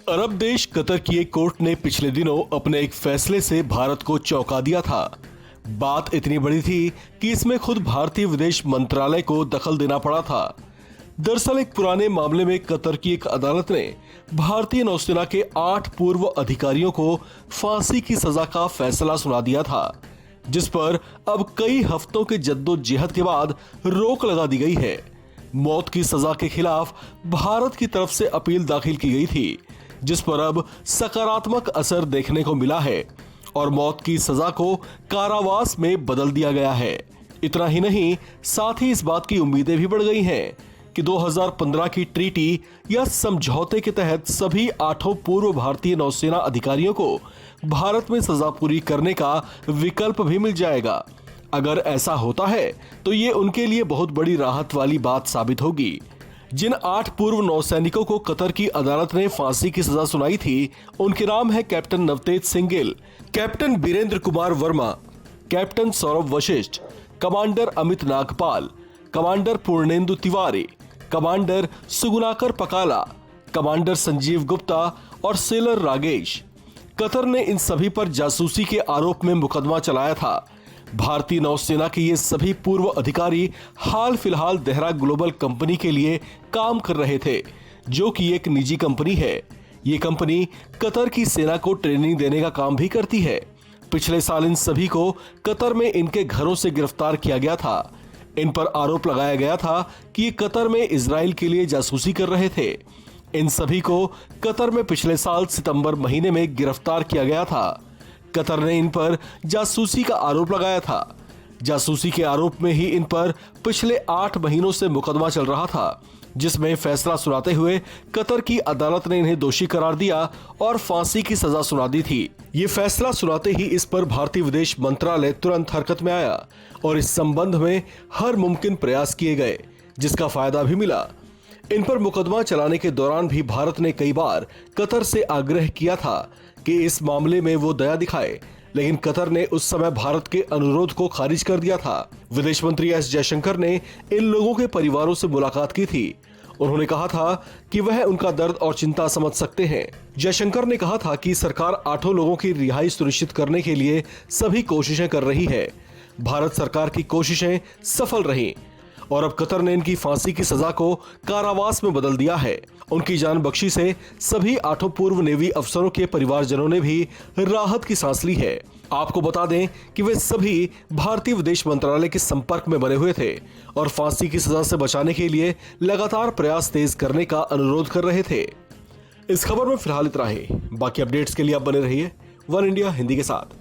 अरब देश कतर की एक कोर्ट ने पिछले दिनों अपने एक फैसले से भारत को चौंका दिया था। बात इतनी बड़ी थी कि इसमें खुद भारतीय विदेश मंत्रालय को दखल देना पड़ा था। दरअसल एक पुराने मामले में कतर की एक अदालत ने भारतीय नौसेना के 8 पूर्व अधिकारियों को फांसी की सजा का फैसला सुना दिया था, जिस पर अब कई हफ्तों के जद्दोजहद के बाद रोक लगा दी गई है। मौत की सजा के खिलाफ भारत की तरफ से अपील दाखिल की गई थी, जिस पर अब सकारात्मक असर देखने को मिला है और मौत की सजा को कारावास में बदल दिया गया है। इतना ही नहीं, साथ ही इस बात की उम्मीदें भी बढ़ गई हैं कि 2015 की ट्रीटी या समझौते के तहत सभी 8 पूर्व भारतीय नौसेना अधिकारियों को भारत में सजा पूरी करने का विकल्प भी मिल जाएगा। अगर ऐसा होता है तो ये उनके लिए बहुत बड़ी राहत वाली बात साबित होगी। जिन 8 पूर्व नौसैनिकों को कतर की अदालत ने फांसी की सजा सुनाई थी, उनके नाम है Captain Navtej Singh Gill, Captain Birendra Kumar Verma, Captain Saurabh Vashishtha, Commander Amit Nagpal, Commander Purnendu Tiwari, Commander Sugunakar Pakala, Commander Sanjeev Gupta और सेलर रागेश। कतर ने इन सभी पर जासूसी के आरोप में मुकदमा चलाया था। भारतीय नौसेना के ये सभी पूर्व अधिकारी हाल फिलहाल देहरा ग्लोबल कंपनी के लिए काम कर रहे थे, जो कि एक निजी कंपनी है। ये कंपनी कतर की सेना को ट्रेनिंग देने का काम भी करती है। पिछले साल इन सभी को कतर में इनके घरों से गिरफ्तार किया गया था। इन पर आरोप लगाया गया था कि ये कतर में इजराइल के लिए जासूसी कर रहे थे। इन सभी को कतर में पिछले साल सितंबर महीने में गिरफ्तार किया गया था। कतर ने इन पर जासूसी का आरोप लगाया था। जासूसी के आरोप में ही इन पर पिछले 8 महीनों से मुकदमा चल रहा था, जिसमें फैसला सुनाते हुए कतर की अदालत ने इन्हें दोषी करार दिया और फांसी की सजा सुना दी थी। ये फैसला सुनाते ही इस पर भारतीय विदेश मंत्रालय तुरंत हरकत में आया और इस संबंध में हर मुमकिन प्रयास किए गए, जिसका फायदा भी मिला। इन पर मुकदमा चलाने के दौरान भी भारत ने कई बार कतर से आग्रह किया था कि इस मामले में वो दया दिखाए, लेकिन कतर ने उस समय भारत के अनुरोध को खारिज कर दिया था। विदेश मंत्री एस जयशंकर ने इन लोगों के परिवारों से मुलाकात की थी। उन्होंने कहा था कि वह उनका दर्द और चिंता समझ सकते हैं। जयशंकर ने कहा था कि सरकार 8 लोगों की रिहाई सुनिश्चित करने के लिए सभी कोशिशें कर रही है। भारत सरकार की कोशिशें सफल रही और अब कतर ने इनकी फांसी की सजा को कारावास में बदल दिया है। उनकी जान बख्शी से सभी 8 पूर्व नेवी अफसरों के परिवारजनों ने भी राहत की सांस ली है। आपको बता दें कि वे सभी भारतीय विदेश मंत्रालय के संपर्क में बने हुए थे और फांसी की सजा से बचाने के लिए लगातार प्रयास तेज करने का अनुरोध कर रहे थे। इस खबर में फिलहाल इतना ही। बाकी अपडेट्स के लिए आप बने रहिए वन इंडिया हिंदी के साथ।